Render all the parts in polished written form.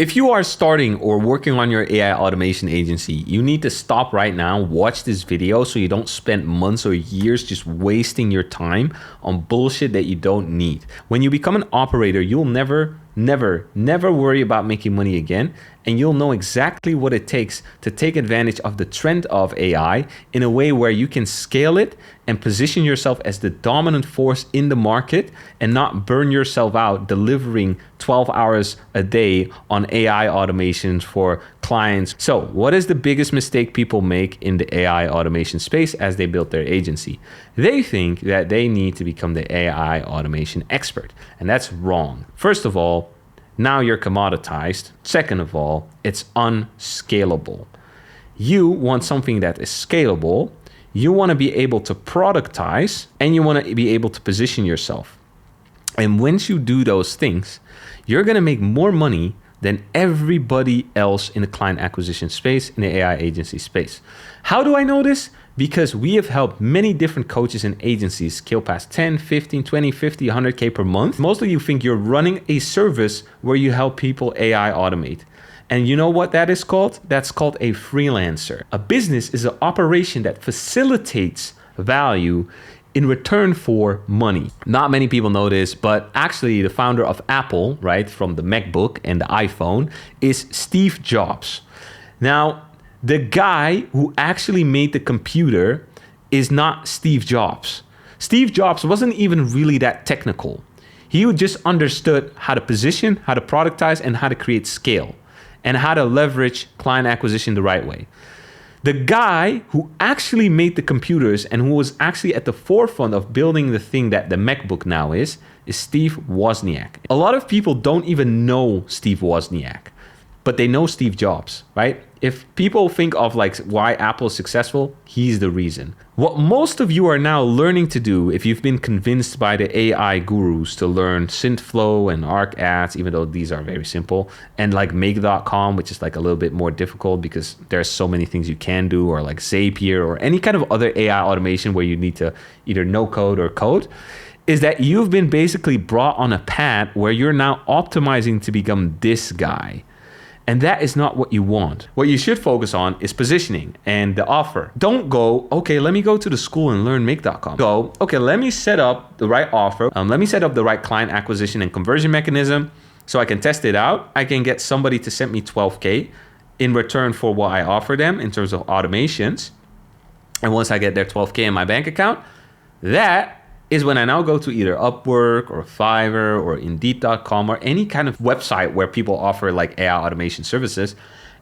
If you are starting or working on your AI automation agency, you need to stop right now, watch this video so you don't spend months or years just wasting your time on bullshit that you don't need. When you become an operator, you'll never worry about making money again, and you'll know exactly what it takes to take advantage of the trend of AI in a way where you can scale it and position yourself as the dominant force in the market and not burn yourself out delivering 12 hours a day on AI automations for clients. So, what is the biggest mistake people make in the AI automation space as they build their agency? They think that they need to become the AI automation expert, and that's wrong. First of all, now you're commoditized. Second of all, it's unscalable. You want something that is scalable. You want to be able to productize, and you want to be able to position yourself. And once you do those things, you're going to make more money than everybody else in the client acquisition space, in the AI agency space. How do I know this? Because we have helped many different coaches and agencies scale past 10, 15, 20, 50, 100K per month. Most of you think you're running a service where you help people AI automate. And you know what that is called? That's called a freelancer. A business is an operation that facilitates value in return for money. Not many people know this, but actually the founder of Apple, right, from the MacBook and the iPhone, is Steve Jobs. Now, the guy who actually made the computer is not Steve Jobs. Steve Jobs wasn't even really that technical. He just understood how to position, how to productize, and how to create scale, and how to leverage client acquisition the right way. The guy who actually made the computers and who was actually at the forefront of building the thing that the MacBook now is Steve Wozniak. A lot of people don't even know Steve Wozniak, but they know Steve Jobs, right? If people think of like why Apple is successful, he's the reason. What most of you are now learning to do, if you've been convinced by the AI gurus to learn SynthFlow and ArcAds, even though these are very simple, and like Make.com, which is like a little bit more difficult because there's so many things you can do, or like Zapier or any kind of other AI automation where you need to either no code or code, is that you've been basically brought on a path where you're now optimizing to become this guy. And that is not what you want. What you should focus on is positioning and the offer. Don't go, okay, let me go to the school and learn Make.com. Go, okay, let me set up the right offer. Let me set up the right client acquisition and conversion mechanism so I can test it out. I can get somebody to send me 12K in return for what I offer them in terms of automations. And once I get their 12K in my bank account, that is when I now go to either Upwork or Fiverr or Indeed.com or any kind of website where people offer like AI automation services.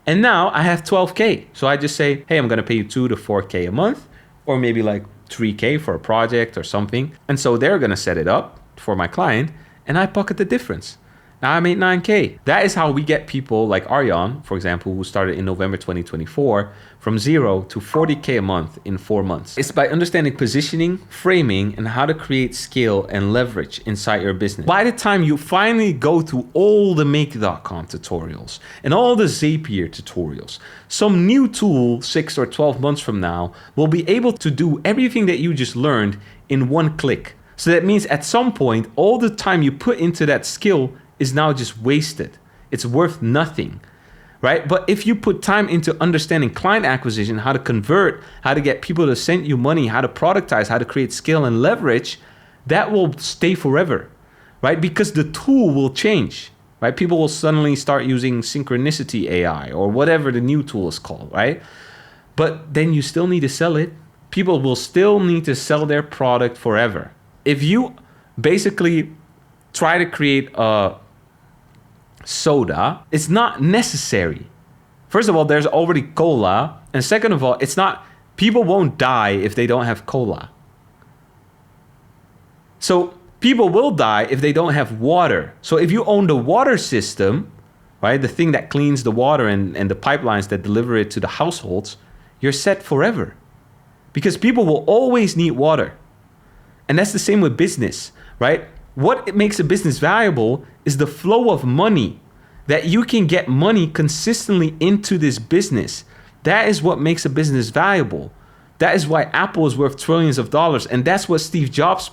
And now I have 12K. So I just say, hey, I'm going to pay you 2 to 4K a month, or maybe like 3K for a project or something. And so they're going to set it up for my client and I pocket the difference. Now I made 9K. That is how we get people like Arjan, for example, who started in November 2024, from 0 to 40K a month in 4 months. It's by understanding positioning, framing, and how to create scale and leverage inside your business. By the time you finally go through all the Make.com tutorials and all the Zapier tutorials, some new tool 6 or 12 months from now will be able to do everything that you just learned in one click. So that means at some point, all the time you put into that skill is now just wasted. It's worth nothing, right? But if you put time into understanding client acquisition, how to convert, how to get people to send you money, how to productize, how to create scale and leverage, that will stay forever, right? Because the tool will change, right? People will suddenly start using Synchronicity AI or whatever the new tool is called, right? But then you still need to sell it. People will still need to sell their product forever. If you basically try to create a soda, it's not necessary. First of all, there's already cola. And second of all, it's not, people won't die if they don't have cola. So people will die if they don't have water. So if you own the water system, right, the thing that cleans the water and the pipelines that deliver it to the households, you're set forever. Because people will always need water. And that's the same with business, right? What makes a business valuable is the flow of money, that you can get money consistently into this business. That is what makes a business valuable. That is why Apple is worth trillions of dollars. And that's what Steve Jobs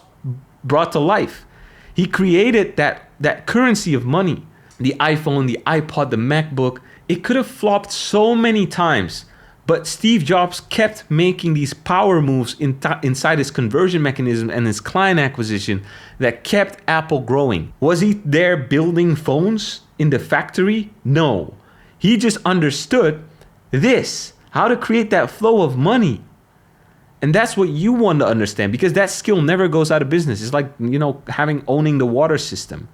brought to life. He created that currency of money. the iPhone, the iPod, the MacBook. It could have flopped so many times, but Steve Jobs kept making these power moves inside his conversion mechanism and his client acquisition that kept Apple growing. Was he there building phones in the factory? No. He just understood this, how to create that flow of money. And that's what you want to understand, because that skill never goes out of business. It's like, owning the water system.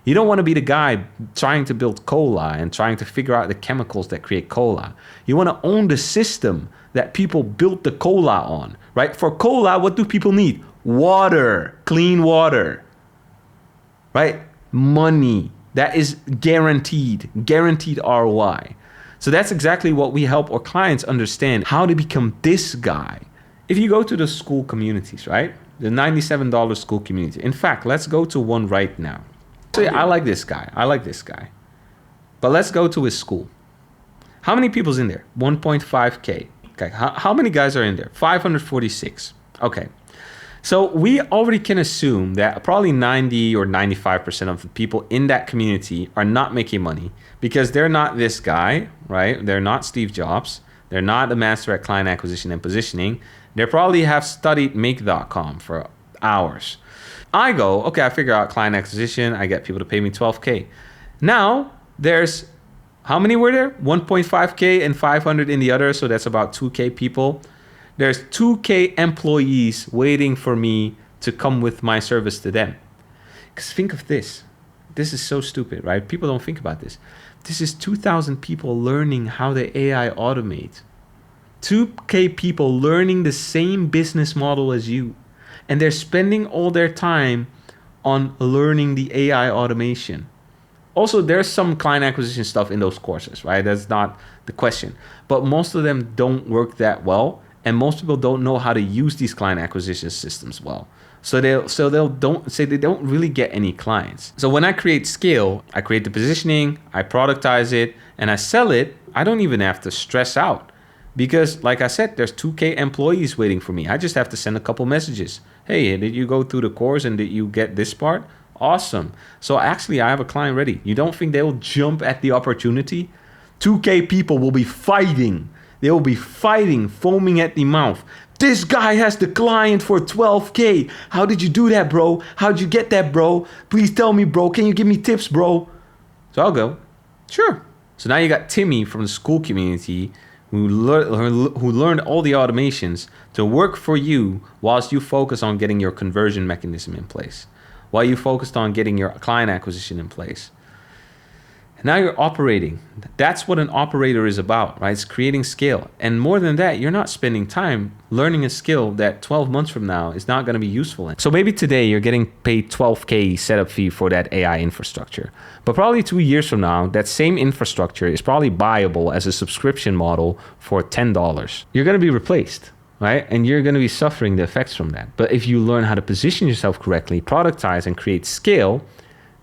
You don't want to be the guy trying to build cola and trying to figure out the chemicals that create cola. You want to own the system that people built the cola on, right? For cola, what do people need? Water, clean water, right? Money. That is guaranteed ROI. So that's exactly what we help our clients understand, how to become this guy. If you go to the school communities, right? The $97 school community. In fact, let's go to one right now. So I like this guy. But let's go to his school. How many people's in there? 1.5K. Okay. How many guys are in there? 546. Okay. So we already can assume that probably 90 or 95% of the people in that community are not making money because they're not this guy, right? They're not Steve Jobs. They're not the master at client acquisition and positioning. They probably have studied Make.com for hours. I go, okay, I figure out client acquisition. I get people to pay me 12K. Now there's, how many were there? 1.5K and 500 in the other. So that's about 2K people. There's 2K employees waiting for me to come with my service to them. Because think of this. This is so stupid, right? People don't think about this. This is 2,000 people learning how the AI automate. 2K people learning the same business model as you. And they're spending all their time on learning the AI automation. Also, there's some client acquisition stuff in those courses, right? That's not the question. But most of them don't work that well. And most people don't know how to use these client acquisition systems well. So they don't really get any clients. So when I create scale, I create the positioning, I productize it, and I sell it. I don't even have to stress out. Because like I said, there's 2K employees waiting for me. I just have to send a couple messages. Hey, did you go through the course and did you get this part? Awesome. So actually, I have a client ready. You don't think they will jump at the opportunity? 2K people will be fighting. They will be fighting, foaming at the mouth. This guy has the client for 12K. How did you do that, bro? How'd you get that, bro? Please tell me, bro. Can you give me tips, bro? So I'll go, sure. So now you got Timmy from the school community who learned all the automations to work for you whilst you focus on getting your conversion mechanism in place, while you focused on getting your client acquisition in place. Now you're operating. That's what an operator is about, right? It's creating scale. And more than that, you're not spending time learning a skill that 12 months from now is not going to be useful in. So maybe today you're getting paid 12K setup fee for that AI infrastructure. But probably 2 years from now, that same infrastructure is probably buyable as a subscription model for $10. You're going to be replaced, right? And you're going to be suffering the effects from that. But if you learn how to position yourself correctly, productize and create scale,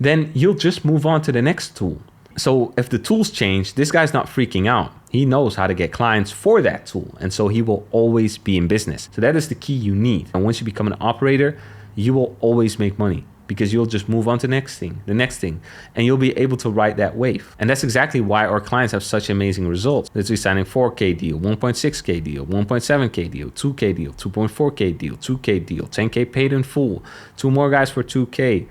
then you'll just move on to the next tool. So if the tools change, this guy's not freaking out. He knows how to get clients for that tool. And so he will always be in business. So that is the key you need. And once you become an operator, you will always make money because you'll just move on to the next thing, and you'll be able to ride that wave. And that's exactly why our clients have such amazing results. Let's be signing 4K deal, 1.6K deal, 1.7K deal, 2K deal, 2.4K deal, 2K deal, 10K paid in full, 2 more guys for 2K,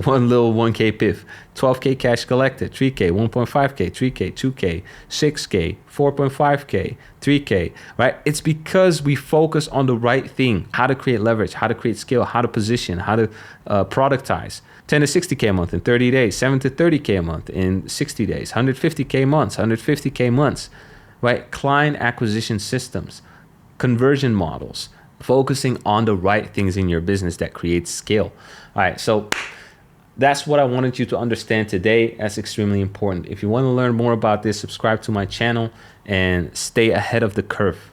one little 1K piff, 12K cash collected, 3K, 1.5K, 3K, 2K, 6K, 4.5K, 3K, right? It's because we focus on the right thing, how to create leverage, how to create skill, how to position, how to productize. 10 to 60K a month in 30 days, 7 to 30K a month in 60 days, 150K months, 150K months, right? Client acquisition systems, conversion models, focusing on the right things in your business that creates scale. All right, so that's what I wanted you to understand today. That's extremely important. If you want to learn more about this, subscribe to my channel and stay ahead of the curve.